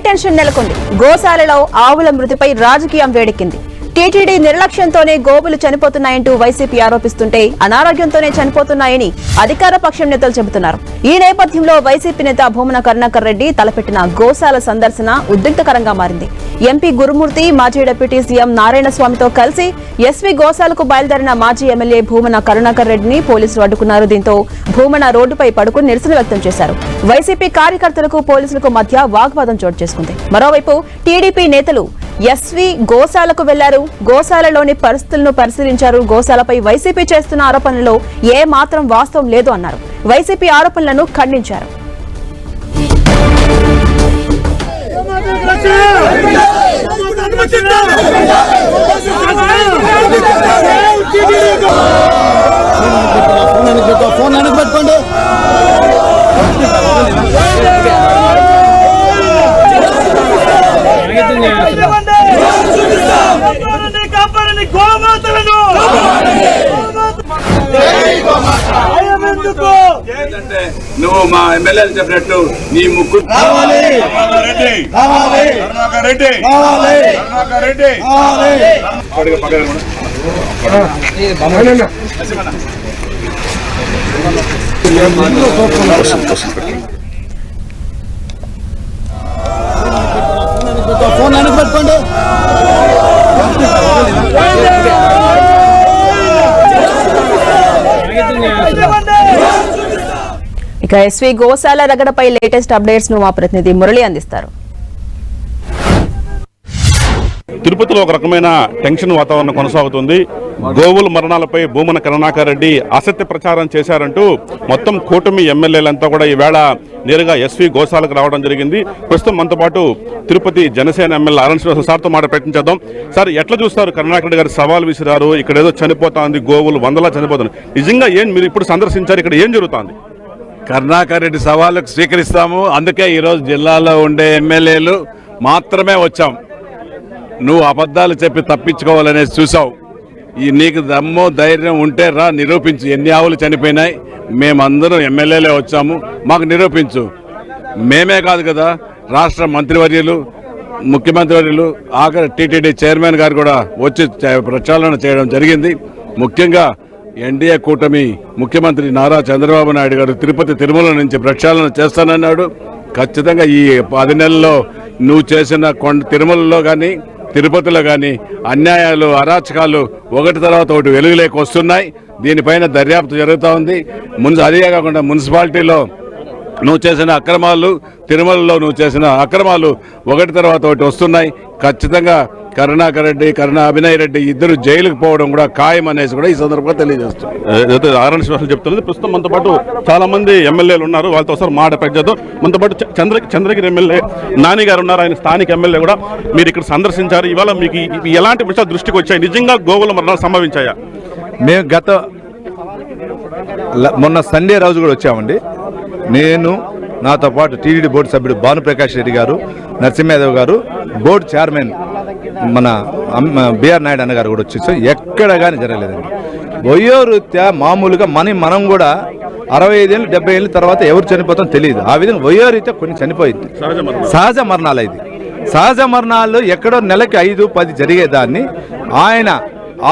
Tension నెలకొంది. గోశాలలో ఆవుల మృతిపై రాజకీయం వేడెక్కింది. టీటీడీ నిర్లక్ష్యంతోనే గోవులు చనిపోతున్నాయంటూ వైసీపీ ఆరోపిస్తుంటే అనారోగ్యంతోనే చనిపోతున్నాయని అధికార పక్షం నేతలు చెబుతున్నారు. ఈ నేపథ్యంలో వైసీపీ నేత భూమన కరుణాకర్ రెడ్డి తలపెట్టిన గోశాల సందర్శన ఉద్రిక్తకరంగా మారింది. ఎంపీ గురుమూర్తి, మాజీ డిప్యూటీ సీఎం నారాయణస్వామితో కలిసి ఎస్వీ గోశాలకు బయలుదేరిన మాజీ ఎమ్మెల్యే భూమన కరుణాకర్ రెడ్డిని పోలీసులు అడ్డుకున్నారు. దీంతో భూమన రోడ్డుపై పడుకుని నిరసన వ్యక్తం చేశారు. వైసీపీ కార్యకర్తలకు పోలీసులకు మధ్య వాగ్వాదం చోటు చేసుకుంది. మరోవైపు టీడీపీ నేతలు ఎస్వీ గోశాలకు వెళ్లారు. గోశాలలోని పరిస్థితులను పరిశీలించారు. గోశాలపై వైసీపీ చేస్తున్న ఆరోపణలలో ఏ మాత్రం వాస్తవం లేదు అన్నారు. వైసీపీ ఆరోపణలను ఖండించారు. నువ్వు మా ఎమ్మెల్యేలు చెప్పినట్టు నీ ముగ్గురు ఫోన్ వెనక్కి పెట్టుకోండి. ఇక ఎస్వీ గోశాల రగడపై లేటెస్ట్ అప్డేట్స్ ను మా ప్రతినిధి మురళి అందిస్తారు. తిరుపతిలో ఒక రకమైన టెన్షన్ వాతావరణం కొనసాగుతుంది. గోవుల మరణాలపై భూమన కరుణాకర్ రెడ్డి అసత్య ప్రచారం చేశారంటూ మొత్తం కూటమి ఎమ్మెల్యేలంతా కూడా ఈవేళ నేరుగా ఎస్వీ గోశాలకు రావడం జరిగింది. ప్రస్తుతం మనతో పాటు తిరుపతి జనసేన ఎమ్మెల్యే ఆర్ శ్రీనివాస సార్తో మాట ప్రయత్నించేద్దాం. సార్, ఎట్లా చూస్తారు? కరుణాకర్ రెడ్డి గారు సవాల్ విసిరారు. ఇక్కడ ఏదో చనిపోతుంది, గోవులు వందలా చనిపోతుంది. నిజంగా ఏం మీరు ఇప్పుడు సందర్శించారు? ఇక్కడ ఏం జరుగుతుంది? కరుణాకర్ రెడ్డి సవాళ్ళకు స్వీకరిస్తాము. అందుకే ఈరోజు జిల్లాలో ఉండే ఎమ్మెల్యేలు మాత్రమే వచ్చాం. నువ్వు అబద్ధాలు చెప్పి తప్పించుకోవాలనేది చూసావు. నీకు దమ్ము ధైర్యం ఉంటే రా, నిరూపించు. ఎన్ని ఆవులు చనిపోయినాయి? మేమందరం ఎమ్మెల్యేలే వచ్చాము, మాకు నిరూపించు. మేమే కాదు కదా, రాష్ట్ర మంత్రివర్యులు, ముఖ్యమంత్రి వర్యులు, ఆఖరి టీటీడీ చైర్మన్ గారు కూడా వచ్చి ప్రచారణ చేయడం జరిగింది. ముఖ్యంగా ఎన్డీఏ కూటమి ముఖ్యమంత్రి నారా చంద్రబాబు నాయుడు గారు తిరుపతి తిరుమల నుంచి ప్రక్షాళన చేస్తానన్నాడు. ఖచ్చితంగా ఈ 10 నెలల్లో నువ్వు చేసిన తిరుమలలో కానీ తిరుపతిలో కానీ అన్యాయాలు, అరాచకాలు ఒకటి తర్వాత ఒకటి వెలుగులోకి వస్తున్నాయి. దీనిపైన దర్యాప్తు జరుగుతూ ఉంది. అదే కాకుండా మున్సిపాలిటీలో నువ్వు చేసిన అక్రమాలు, తిరుమలలో నువ్వు చేసిన అక్రమాలు ఒకటి తర్వాత ఒకటి వస్తున్నాయి. ఖచ్చితంగా కరుణాకర్ రెడ్డి, అభినయ్ రెడ్డి ఇద్దరు జైలుకు పోవడం కూడా ఖాయం అనేసి కూడా ఈ సందర్భంగా తెలియజేస్తుంది. ఆర్ శ్రీనివాస చెప్తున్నది. ప్రస్తుతం మనతో పాటు చాలా మంది ఎమ్మెల్యేలు ఉన్నారు, వాళ్ళతో ఒకసారి మాట ప్రజలతో. మనతో పాటు చంద్రగిరి ఎమ్మెల్యే నాని గారు ఉన్నారు, ఆయన స్థానిక ఎమ్మెల్యే కూడా. మీరు ఇక్కడ సందర్శించారు. ఇవాళ మీకు ఎలాంటి విషయాలు దృష్టికి వచ్చాయి? నిజంగా గోవుల మరణాలు సంభవించాయా? మేము మొన్న సండే రోజు కూడా వచ్చామండి. నేను, నాతో పాటు టీటీడీ బోర్డు సభ్యుడు భానుప్రకాష్ రెడ్డి గారు, నరసింహయాదవ్ గారు, బోర్డు చైర్మన్ మన బిఆర్ నాయుడు అన్న గారు కూడా వచ్చేసాం. ఎక్కడ కానీ జరగలేదండి. వయోరీత్యా మామూలుగా మనం కూడా 65 ఏళ్ళు 70 ఏళ్ళ తర్వాత ఎవరు చనిపోతాం తెలియదు. ఆ విధంగా వయోరీత్యా కొన్ని చనిపోయింది. సహజ మరణాలు. ఇది సహజ మరణాలు ఎక్కడో నెలకి 5-10 జరిగేదాన్ని ఆయన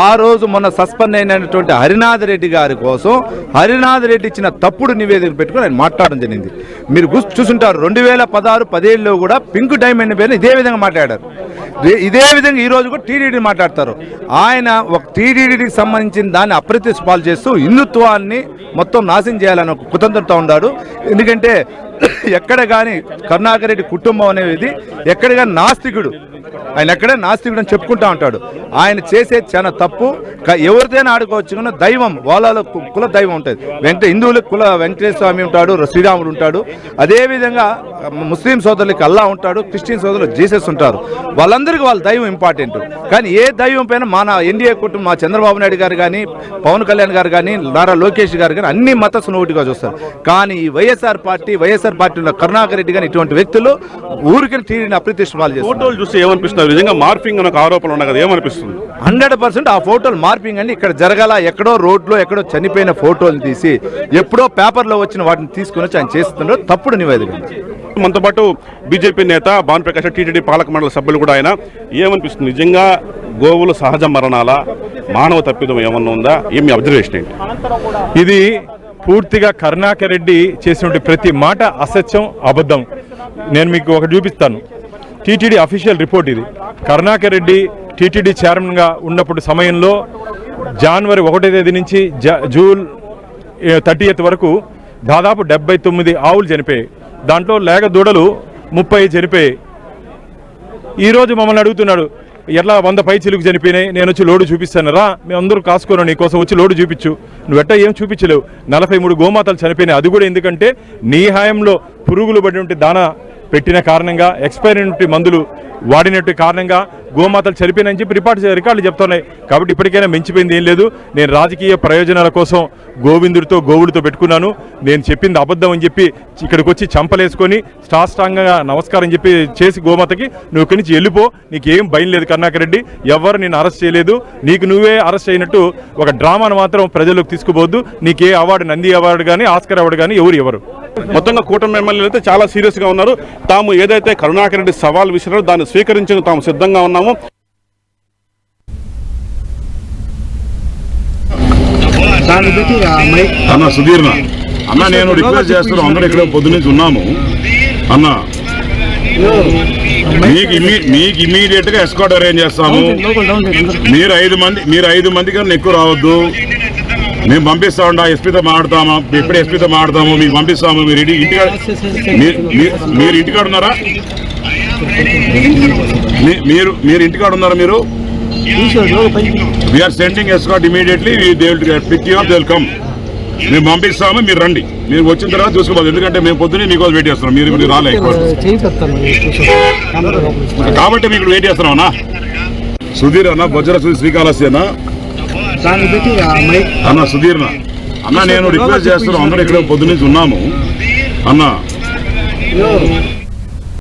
ఆ రోజు మొన్న సస్పెండ్ అయినటువంటి హరినాథ్ రెడ్డి గారి కోసం హరినాథ్ రెడ్డి ఇచ్చిన తప్పుడు నివేదిక పెట్టుకుని ఆయన మాట్లాడడం జరిగింది. మీరు చూసుంటారు 2016-17లో కూడా పింక్ డైమండ్ పేరు ఇదే విధంగా మాట్లాడారు. ఇదే విధంగా ఈ రోజు కూడా టీడీడీ మాట్లాడతారు. ఆయన ఒక టీడీడీకి సంబంధించిన దాన్ని అప్రతిష్ట పాలు చేస్తూ హిందుత్వాన్ని మొత్తం నాశనం చేయాలని ఒక కుతంత్రంతో ఉన్నాడు. ఎందుకంటే ఎక్కడ కానీ కరుణాకర్ రెడ్డి కుటుంబం అనేది ఎక్కడ కానీ నాస్తికుడు, ఆయన ఎక్కడే నాస్తికుడు అని చెప్పుకుంటా ఉంటాడు. ఆయన చేసేది చాలా తప్పు. ఎవరిదైనా ఆడుకోవచ్చు కానీ దైవం వాళ్ళలో కుల దైవం ఉంటుంది. హిందువులకు కుల వెంకటేశ్వర స్వామి ఉంటాడు, శ్రీరాముడు ఉంటాడు. అదేవిధంగా ముస్లిం సోదరులకి అల్లా ఉంటాడు, క్రిస్టియన్ సోదరులు జీసస్ ఉంటారు. వాళ్ళందరికీ వాళ్ళ దైవం ఇంపార్టెంట్. కానీ ఏ దైవం పైన మన ఎన్డీఏ కుటుంబం, మా చంద్రబాబు నాయుడు గారు కానీ, పవన్ కళ్యాణ్ గారు కానీ, నారా లోకేష్ గారు కానీ అన్ని మతస్థులు ఒకటిగా చూస్తారు. కానీ ఈ వైఎస్ఆర్ పార్టీలో కరుణాకర్ రెడ్డి కానీ ఇటువంటి వ్యక్తులు ఊరికి టీడీని అప్రతిష్ట పాలు చేస్తారు. ఫోటోలు చూస్తే ఏమనిపిస్తుంది? నిజంగా మార్పింగ్ అనే ఆరోపణలు ఉన్నాయి కదా, ఏమనిపిస్తుంది? 100% ఆ ఫోటోలు మార్పింగ్ అండి. ఇక్కడ జరగాల, ఎక్కడో రోడ్లో ఎక్కడో చనిపోయిన ఫోటోలు తీసి ఎప్పుడో పేపర్లో వచ్చిన వాటిని తీసుకుని వచ్చి ఆయన చేస్తున్నాడు. తప్పుడు నివేదిక. మనతో పాటు బీజేపీ నేత భానుప్రకాష్ టీటీడీ పాలక మండలి సభ్యులు కూడా ఆయన. ఏమనిపిస్తుంది, నిజంగా గోవులు సహజ మరణాల, మానవ తప్పిదం ఏమన్నా ఉందా? ఏమి అబ్జర్వేషన్ ఏంటి? ఇది పూర్తిగా కరుణాకర్ రెడ్డి చేసినటువంటి ప్రతి మాట అసత్యం, అబద్ధం. నేను మీకు ఒకటి చూపిస్తాను. టీటీడీ అఫీషియల్ రిపోర్ట్ ఇది. కరుణాకర్ రెడ్డి టీటీడీ చైర్మన్గా ఉన్నప్పుడు సమయంలో జనవరి 1వ తేదీ నుంచి జూన్ 30th వరకు దాదాపు 79 ఆవులు చనిపోయాయి. దాంట్లో లేగ దూడలు 30 చనిపోయాయి. ఈరోజు మమ్మల్ని అడుగుతున్నాడు, ఎట్లా 100 పై చిలుకు చనిపోయినాయి, నేను వచ్చి లోడు చూపిస్తాను రా, మేము అందరూ కాసుకోను, నీకోసం వచ్చి లోడు చూపించు. నువ్వు ఎట్టా ఏం చూపించలేవు. 43 గోమాతలు చనిపోయినాయి. అది కూడా ఎందుకంటే నీ హాయంలో పురుగులు పడినటువంటి దానా పెట్టిన కారణంగా, ఎక్స్పైర్ అయినటువంటి మందులు వాడినట్టు కారణంగా గోమాతలు చనిపోయినాయని చెప్పి రికార్డులు చెప్తున్నాయి. కాబట్టి ఇప్పటికైనా మించిపోయింది ఏం లేదు. నేను రాజకీయ ప్రయోజనాల కోసం గోవులతో పెట్టుకున్నాను. నేను చెప్పింది అబద్ధం అని చెప్పి ఇక్కడికి వచ్చి చంపలేసుకొని సాష్టాంగంగా నమస్కారం చెప్పి చేసి గోమాతకి నువ్వు ఇక్కడి నుంచి వెళ్ళిపో, నీకేం భయం లేదు కరుణాకర్ రెడ్డి, ఎవరు నిన్ను అరెస్ట్ చేయలేదు, నీకు నువ్వే అరెస్ట్ అయినట్టు ఒక డ్రామాను మాత్రం ప్రజల్లోకి తీసుకుపోవద్దు. నీకే అవార్డు, నంది అవార్డు కానీ ఆస్కర్ అవార్డు కానీ ఎవరు మొత్తంగా కూటమి ఎమ్మెల్యేలు అయితే చాలా సీరియస్ గా ఉన్నారు. తాము ఏదైతే కరుణాకర్ రెడ్డి సవాల్ విసిరారో దాన్ని స్వీకరించేందుకు తాము సిద్ధంగా ఉన్నాము. అన్న సుధీర్ణ అన్న, నేను రిక్వెస్ట్ చేస్తున్నాను, అందరూ ఇక్కడ పొద్దు నుంచి ఉన్నాము అన్న, మీకు ఇమీడియట్ గా ఎస్కాట్ అరేంజ్ చేస్తాము. మీరు 5 మంది కన్నా ఎక్కువ రావద్దు. మేము పంపిస్తామండి, ఎస్పీతో మాట్లాడతాము, ఎప్పుడు ఎస్పీతో మాట్లాడతాము, మీకు పంపిస్తాము. మీరు ఇంటికాడ ఉన్నారా? మీరు ఇంటికాడ ఉన్నారా? మీరు we're sending escort immediately, they will pick you up, they will come. మేము పంపిస్తాము, మీరు రండి. మీరు వచ్చిన తర్వాత చూసుకోవాలి, ఎందుకంటే మేము పొద్దున్నే మీకోసం వెయిట్ చేస్తున్నాం. మీరు రాలే కాబట్టి మీకు వెయిట్ చేస్తున్నామన్నా. సుధీర్ అన్న, బొజ్జర శ్రీకాళహస్తి అన్న. అన్న సుధీర్ణ అన్న, నేను రిక్వెస్ట్ చేస్తున్నాను, అందరూ ఇక్కడ పొద్దు నుంచి ఉన్నాము అన్న.